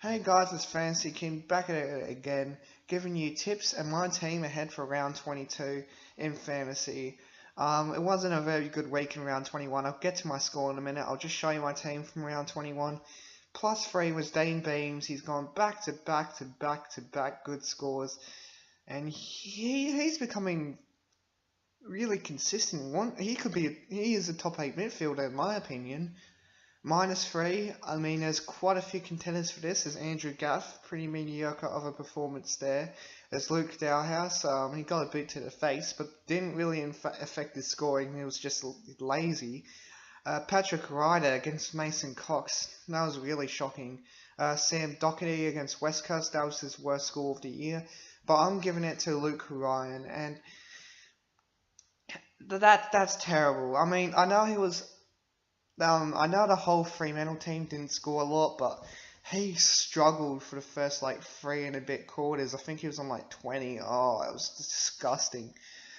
Hey guys, it's Fancy King back at it again, giving you tips and my team ahead for round 22 in fantasy. It wasn't a very good week in round 21. I'll get to my score in a minute. I'll just show you my team from round 21. Plus 3 was Dane Beams. He's gone back to back to back to back good scores, and he's becoming really consistent. He is a top 8 midfielder in my opinion. -3, I mean, there's quite a few contenders for this. There's Andrew Gaff, pretty mediocre of a performance there. There's Luke Dowhouse, he got a boot to the face, but didn't really affect his scoring. He was just lazy. Patrick Ryder against Mason Cox, that was really shocking. Sam Doherty against West Coast, that was his worst score of the year. But I'm giving it to Luke Ryan, and that's terrible. I mean, I know I know the whole Fremantle team didn't score a lot, but he struggled for the first 3 and a bit quarters. I think he was on 20. Oh, it was disgusting.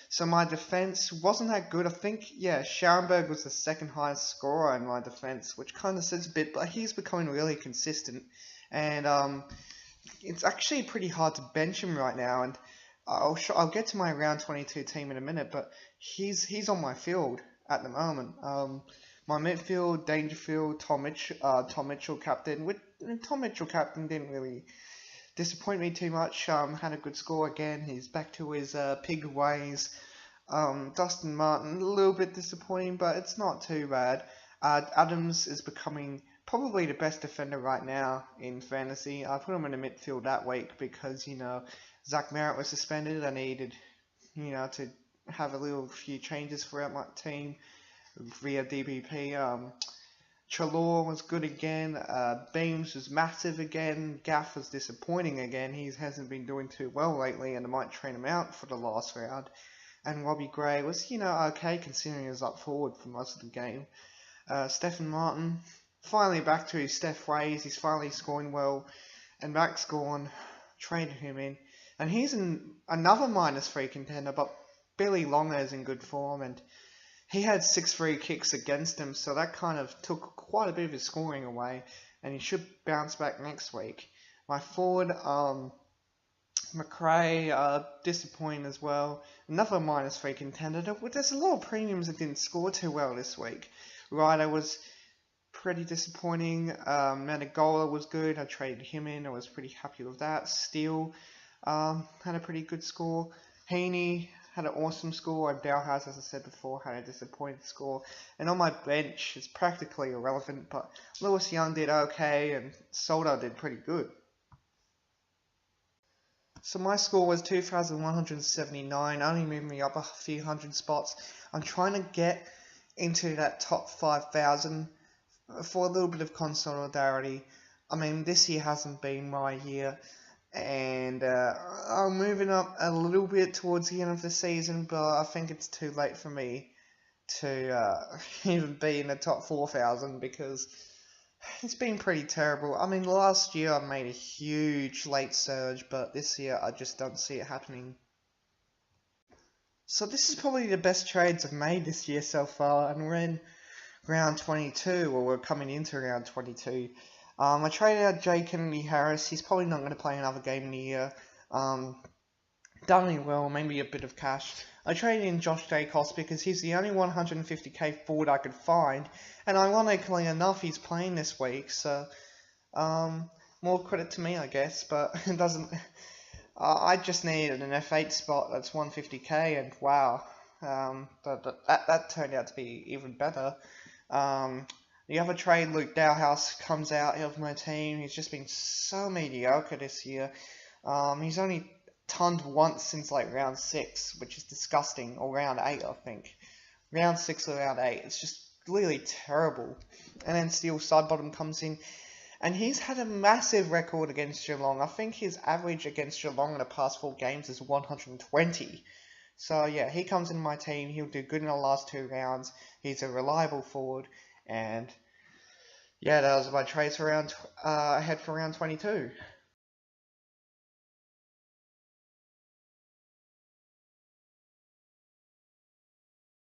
So my defense wasn't that good. I think, yeah, Scharenberg was the second highest scorer in my defense, which kind of says a bit, but he's becoming really consistent. And it's actually pretty hard to bench him right now. And I'll get to my round 22 team in a minute, but he's on my field at the moment. My midfield, Dangerfield, Tom Mitchell captain. Tom Mitchell captain didn't really disappoint me too much. Had a good score again. He's back to his pig ways. Dustin Martin, a little bit disappointing, but it's not too bad. Adams is becoming probably the best defender right now in fantasy. I put him in the midfield that week because, Zach Merritt was suspended. I needed, to have a few changes throughout my team via DBP. Chalor was good again. Beams was massive again. Gaff was disappointing again. He hasn't been doing too well lately, and I might train him out for the last round. And Robbie Gray was, okay, considering he was up forward for most of the game. Stephen Martin, finally back to his Steph ways. He's finally scoring well. And Max Gorn, traded him in. And he's another -3 contender, but Billy Longer is in good form, and he had 6 free kicks against him, so that kind of took quite a bit of his scoring away, and he should bounce back next week. My forward, McRae, disappointing as well. Another -3 contender. There's a lot of premiums that didn't score too well this week. Ryder was pretty disappointing. Managola was good. I traded him in. I was pretty happy with that. Steele had a pretty good score. Heaney had an awesome score, and Dowhouse, as I said before, had a disappointing score. And on my bench, it's practically irrelevant, but Lewis Young did okay, and Solder did pretty good. So my score was 2,179, only moved me up a few hundred spots. I'm trying to get into that top 5,000 for a little bit of consolidarity. I mean, this year hasn't been my year. And I'm moving up a little bit towards the end of the season, but I think it's too late for me to even be in the top 4,000 because it's been pretty terrible. I mean, last year I made a huge late surge, but this year I just don't see it happening. So this is probably the best trades I've made this year so far, and we're in round 22, or we're coming into round 22. I traded out Jay Kennedy Harris. He's probably not going to play another game in the year. Done me well, maybe a bit of cash. I traded in Josh Dacos because he's the only 150k forward I could find, and ironically enough, he's playing this week, so more credit to me, I guess. But it doesn't. I just needed an F8 spot that's 150k, and wow, that turned out to be even better. The other trade, Luke Dowhouse, comes out of my team. He's just been so mediocre this year. He's only tonned once since round 6, which is disgusting, or round 8, I think. Round 6 or round 8. It's just really terrible. And then Steele Sidebottom comes in, and he's had a massive record against Geelong. I think his average against Geelong in the past 4 games is 120. So yeah, he comes in my team. He'll do good in the last 2 rounds. He's a reliable forward. And yeah, that was my trades for ahead for round 22.